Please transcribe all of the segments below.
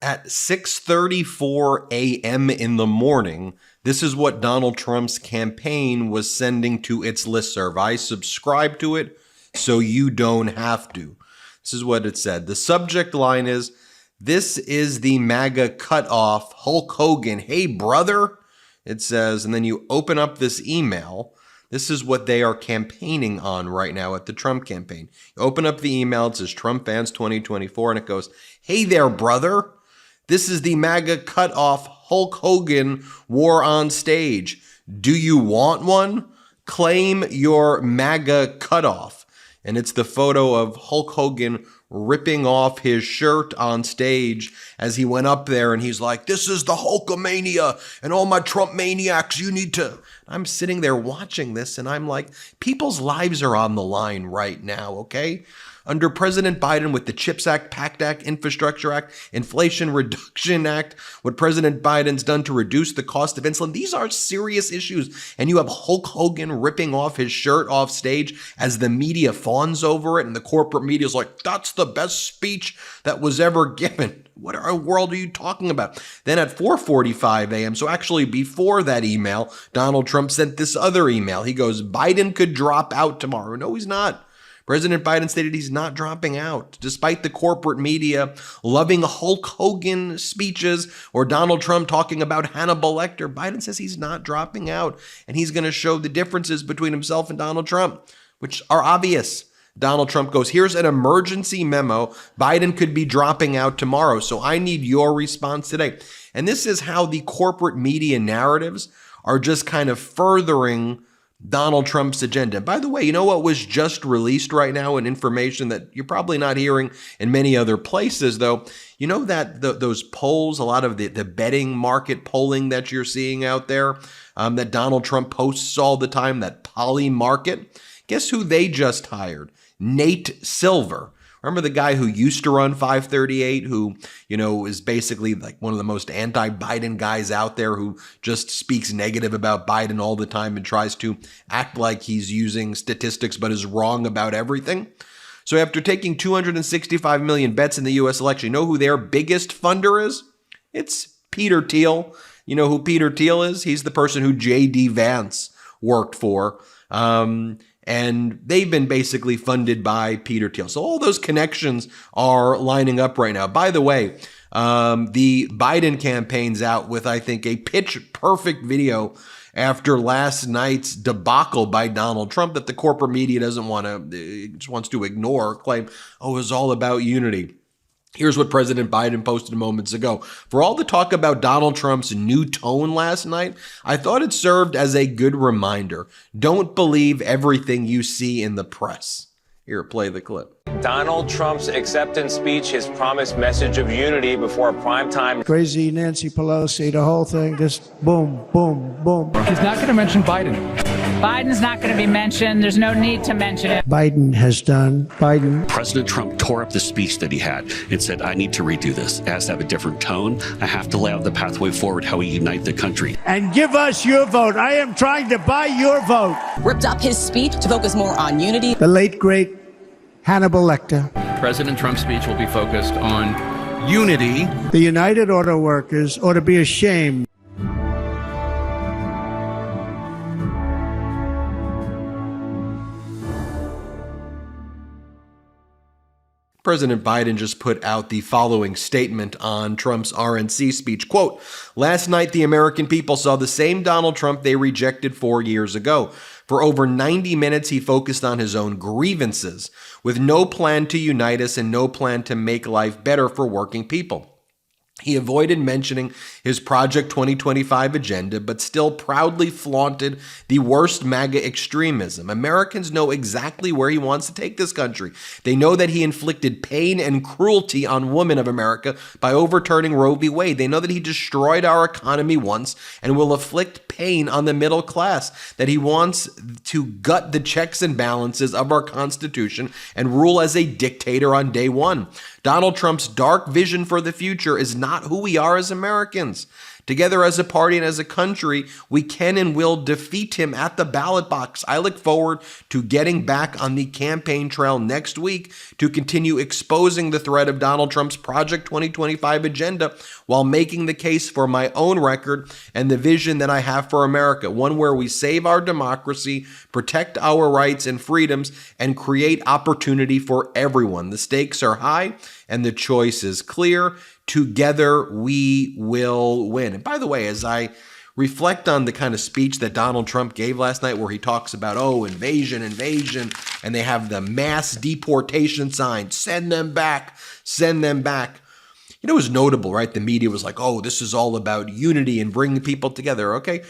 At 6:34 a.m. in the morning, this is what Donald Trump's campaign was sending to its listserv. I subscribe to it, so you don't have to. This is what it said. The subject line is, "This is the MAGA cutoff, Hulk Hogan. Hey, brother," it says. And then you open up this email. This is what they are campaigning on right now at the Trump campaign. You open up the email. It says Trump fans 2024, and it goes, "Hey there, brother. This is the MAGA cutoff, Hulk Hogan war on stage. Do you want one? Claim your MAGA cutoff." And it's the photo of Hulk Hogan ripping off his shirt on stage as he went up there, and he's like, "This is the Hulkamania, and all my Trump maniacs, you need to..." I'm sitting there watching this, and I'm like, people's lives are on the line right now, okay? Under President Biden, with the CHIPS Act, PACT Act, Infrastructure Act, Inflation Reduction Act, what President Biden's done to reduce the cost of insulin, these are serious issues. And you have Hulk Hogan ripping off his shirt off stage as the media fawns over it, and the corporate media is like, "That's the best speech that was ever given." What world are you talking about? Then at 4:45 a.m., so actually before that email, Donald Trump sent this other email. He goes, "Biden could drop out tomorrow." No, he's not. President Biden stated he's not dropping out, despite the corporate media loving Hulk Hogan speeches or Donald Trump talking about Hannibal Lecter. Biden says he's not dropping out, and he's going to show the differences between himself and Donald Trump, which are obvious. Donald Trump goes, "Here's an emergency memo. Biden could be dropping out tomorrow, so I need your response today." And this is how the corporate media narratives are just kind of furthering Donald Trump's agenda. By the way, you know what was just released right now, and information that you're probably not hearing in many other places, though? You know that those polls, a lot of the betting market polling that you're seeing out there, that Donald Trump posts all the time, that Poly Market, guess who they just hired? Nate Silver. Remember the guy who used to run 538, who, is basically like one of the most anti-Biden guys out there, who just speaks negative about Biden all the time and tries to act like he's using statistics but is wrong about everything? So after taking 265 million bets in the U.S. election, you know who their biggest funder is? It's Peter Thiel. You know who Peter Thiel is? He's the person who J.D. Vance worked for. And they've been basically funded by Peter Thiel. So all those connections are lining up right now. By the way, the Biden campaign's out with, I think, a pitch-perfect video after last night's debacle by Donald Trump that the corporate media doesn't want to, just wants to ignore, claim, "Oh, it was all about unity." Here's what President Biden posted moments ago. "For all the talk about Donald Trump's new tone last night, I thought it served as a good reminder. Don't believe everything you see in the press." Here, play the clip. Donald Trump's acceptance speech, his promised message of unity before a primetime. Crazy Nancy Pelosi, the whole thing, just boom, boom, boom. He's not going to mention Biden. Biden's not going to be mentioned. There's no need to mention it. Biden has done. Biden. President Trump tore up the speech that he had and said, "I need to redo this. It has to have a different tone. I have to lay out the pathway forward, how we unite the country." And give us your vote. I am trying to buy your vote. Ripped up his speech to focus more on unity. The late, great Hannibal Lecter. President Trump's speech will be focused on unity. The United Auto Workers ought to be ashamed. President Biden just put out the following statement on Trump's RNC speech. Quote, "Last night, the American people saw the same Donald Trump they rejected 4 years ago. For over 90 minutes, he focused on his own grievances, with no plan to unite us and no plan to make life better for working people. He avoided mentioning his Project 2025 agenda, but still proudly flaunted the worst MAGA extremism. Americans know exactly where he wants to take this country. They know that he inflicted pain and cruelty on women of America by overturning Roe v. Wade. They know that he destroyed our economy once and will inflict pain on the middle class, that he wants to gut the checks and balances of our Constitution and rule as a dictator on day one. Donald Trump's dark vision for the future is not not who we are as Americans. Together as a party and as a country, we can and will defeat him at the ballot box. I look forward to getting back on the campaign trail next week to continue exposing the threat of Donald Trump's Project 2025 agenda while making the case for my own record and the vision that I have for America, one where we save our democracy, protect our rights and freedoms, and create opportunity for everyone. The stakes are high and the choice is clear. Together, we will win. And by the way, as I reflect on the kind of speech that Donald Trump gave last night where he talks about, invasion, and they have the mass deportation sign, send them back. It was notable, right? The media was like, this is all about unity and bringing people together. Okay.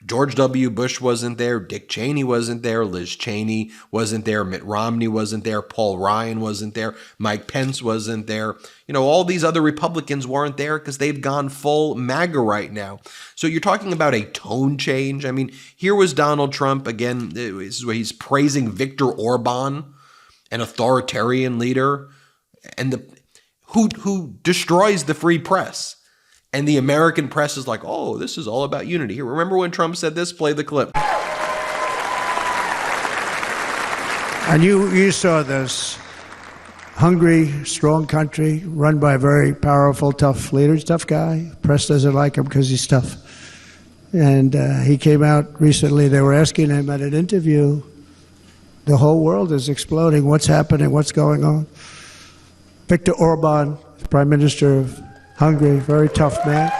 George W. Bush wasn't there. Dick Cheney wasn't there. Liz Cheney wasn't there. Mitt Romney wasn't there. Paul Ryan wasn't there. Mike Pence wasn't there. All these other Republicans weren't there because they've gone full MAGA right now. So you're talking about a tone change. I mean, here was Donald Trump again. This is where he's praising Viktor Orban, an authoritarian leader, and who destroys the free press. And the American press is like, this is all about unity. Here, remember when Trump said this? Play the clip. And you saw this. Hungry, strong country, run by very powerful, tough leaders, tough guy. Press doesn't like him because he's tough. And he came out recently, they were asking him at an interview, the whole world is exploding. What's happening? What's going on? Viktor Orban, Prime Minister of Hungary, very tough man.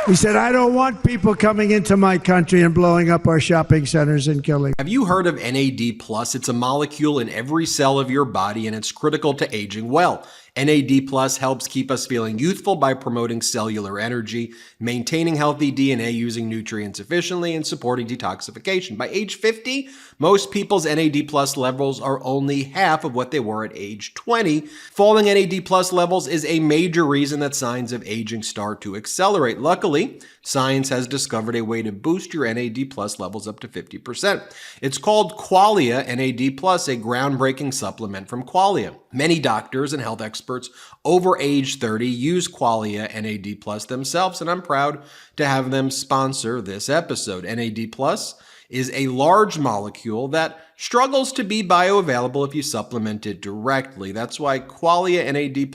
He said, I don't want people coming into my country and blowing up our shopping centers and killing. Have you heard of NAD+? It's a molecule in every cell of your body, and it's critical to aging well. NAD+ helps keep us feeling youthful by promoting cellular energy, maintaining healthy DNA using nutrients efficiently, and supporting detoxification. By age 50, most people's NAD+ levels are only half of what they were at age 20. Falling NAD+ levels is a major reason that signs of aging start to accelerate. Luckily, science has discovered a way to boost your NAD+ levels up to 50%. It's called Qualia NAD+, a groundbreaking supplement from Qualia. Many doctors and health experts over age 30 use Qualia NAD+ themselves, and I'm proud to have them sponsor this episode. NAD+ is a large molecule that struggles to be bioavailable if you supplement it directly. That's why Qualia NAD+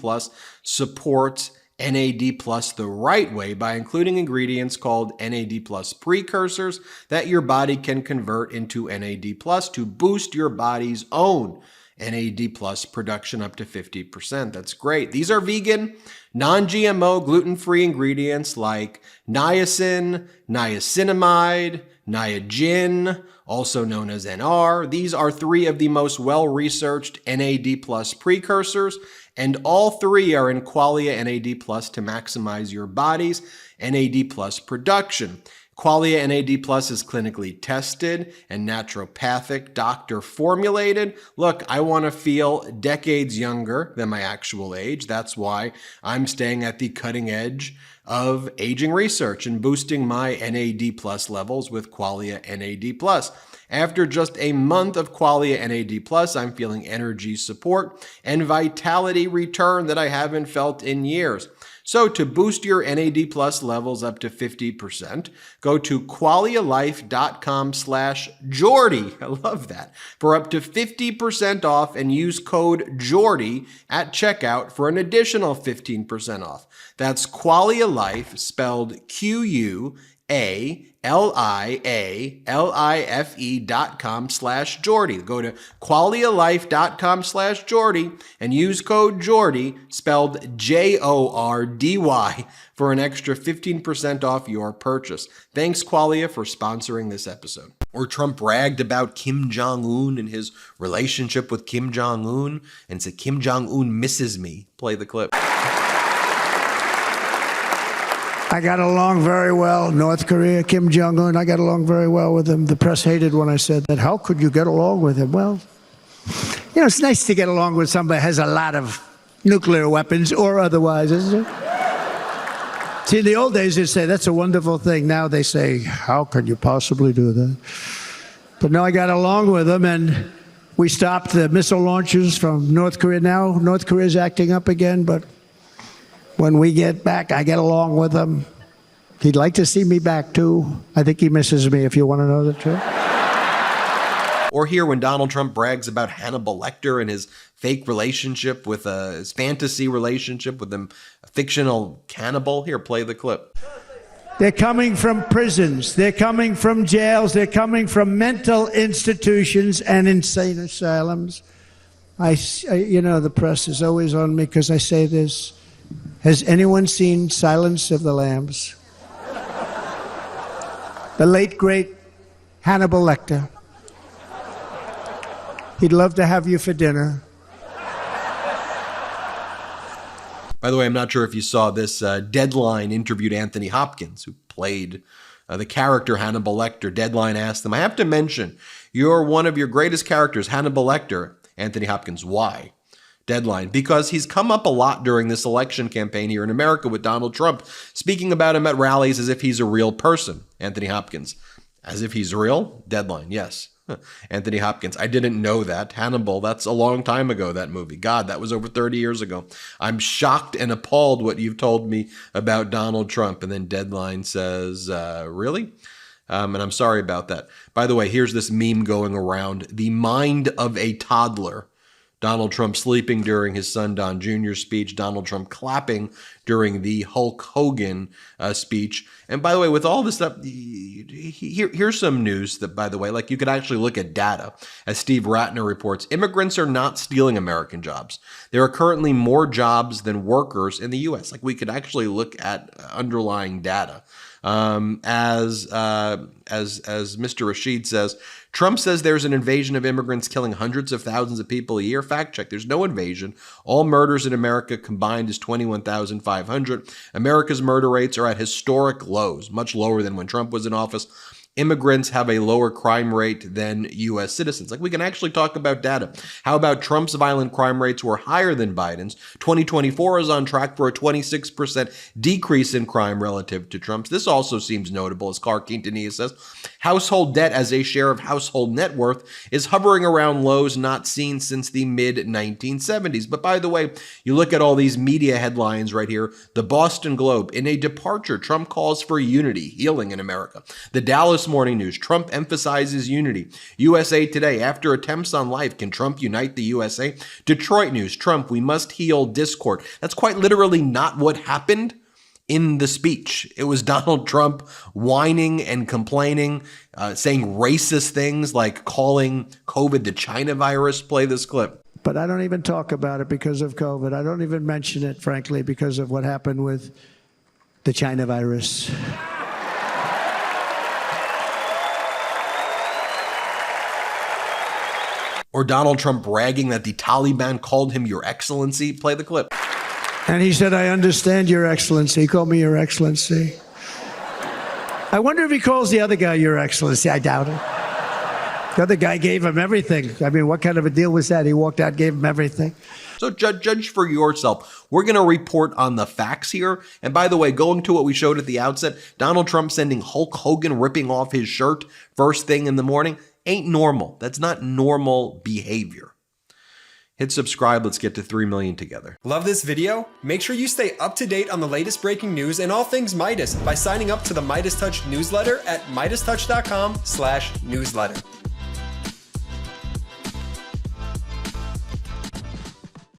supports NAD+ the right way by including ingredients called NAD+ precursors that your body can convert into NAD+ to boost your body's own NAD+ production up to 50%. That's great. These are vegan, non-GMO, gluten-free ingredients like niacin, niacinamide, Niagen, also known as NR. These are three of the most well-researched NAD+ precursors, and all three are in Qualia NAD+ to maximize your body's NAD+ production. Qualia NAD+ is clinically tested and naturopathic, doctor formulated. Look, I want to feel decades younger than my actual age. That's why I'm staying at the cutting edge of aging research and boosting my NAD+ levels with Qualia NAD+. After just a month of Qualia NAD+, I'm feeling energy support and vitality return that I haven't felt in years. So to boost your NAD+ levels up to 50%, go to qualialife.com/Jordy. I love that. For up to 50% off and use code Jordy at checkout for an additional 15% off. That's Qualia Life, spelled QUALIALIFE.com/Jordy. Go to qualialife.com/Jordy and use code Jordy, spelled JORDY, for an extra 15% off your purchase. Thanks, Qualia, for sponsoring this episode. Or Trump bragged about Kim Jong-un and his relationship with Kim Jong-un and said, Kim Jong-un misses me. Play the clip. I got along very well. North Korea, Kim Jong-un, I got along very well with him. The press hated when I said that. How could you get along with him? Well, it's nice to get along with somebody who has a lot of nuclear weapons or otherwise, isn't it? See, in the old days, they'd say, that's a wonderful thing. Now they say, how can you possibly do that? But no, I got along with him, and we stopped the missile launches from North Korea. Now North Korea is acting up again, but When we get back, I get along with him. He'd like to see me back, too. I think he misses me, if you want to know the truth. Or here when Donald Trump brags about Hannibal Lecter and his fake relationship with his fantasy relationship with a fictional cannibal. Here, play the clip. They're coming from prisons. They're coming from jails. They're coming from mental institutions and insane asylums. You know, the press is always on me because I say this. Has anyone seen Silence of the Lambs? The late, great Hannibal Lecter. He'd love to have you for dinner. By the way, I'm not sure if you saw this. Deadline interviewed Anthony Hopkins, who played the character Hannibal Lecter. Deadline asked him, I have to mention, you're one of your greatest characters, Hannibal Lecter. Anthony Hopkins, why? Deadline, because he's come up a lot during this election campaign here in America with Donald Trump, speaking about him at rallies as if he's a real person. Anthony Hopkins, as if he's real? Deadline, yes. Anthony Hopkins, I didn't know that. Hannibal, that's a long time ago, that movie. God, that was over 30 years ago. I'm shocked and appalled what you've told me about Donald Trump. And then Deadline says, really? And I'm sorry about that. By the way, here's this meme going around. The mind of a toddler. Donald Trump sleeping during his son Don Jr.'s speech, Donald Trump clapping during the Hulk Hogan speech. And by the way, with all this stuff, here's some news that, by the way, like you could actually look at data. As Steve Ratner reports, immigrants are not stealing American jobs. There are currently more jobs than workers in the U.S. Like we could actually look at underlying data. As Mr. Rashid says, Trump says there's an invasion of immigrants killing hundreds of thousands of people a year. Fact check. There's no invasion. All murders in America combined is 21,500. America's murder rates are at historic lows, much lower than when Trump was in office. Immigrants have a lower crime rate than U.S. citizens. Like we can actually talk about data. How about Trump's violent crime rates were higher than Biden's? 2024 is on track for a 26% decrease in crime relative to Trump's. This also seems notable, as Clark Quintanilla says. Household debt as a share of household net worth is hovering around lows not seen since the mid-1970s. But by the way, you look at all these media headlines right here. The Boston Globe, in a departure, Trump calls for unity, healing in America. The Dallas Morning News, Trump emphasizes unity. USA Today, after attempts on life, can Trump unite the USA? Detroit News, Trump, we must heal discord. That's quite literally not what happened in the speech. It was Donald Trump whining and complaining, saying racist things like calling COVID the China virus. Play this clip. But I don't even talk about it because of COVID. I don't even mention it, frankly, because of what happened with the China virus. Or Donald Trump bragging that the Taliban called him Your Excellency. Play the clip. And he said, I understand, Your Excellency. He called me Your Excellency. I wonder if he calls the other guy Your Excellency. I doubt it. The other guy gave him everything. I mean, what kind of a deal was that? He walked out, gave him everything. So judge for yourself. We're going to report on the facts here. And by the way, going to what we showed at the outset, Donald Trump sending Hulk Hogan ripping off his shirt first thing in the morning ain't normal. That's not normal behavior. Hit subscribe. Let's get to 3 million together. Love this video? Make sure you stay up to date on the latest breaking news and all things Midas by signing up to the MeidasTouch newsletter at MeidasTouch.com/newsletter.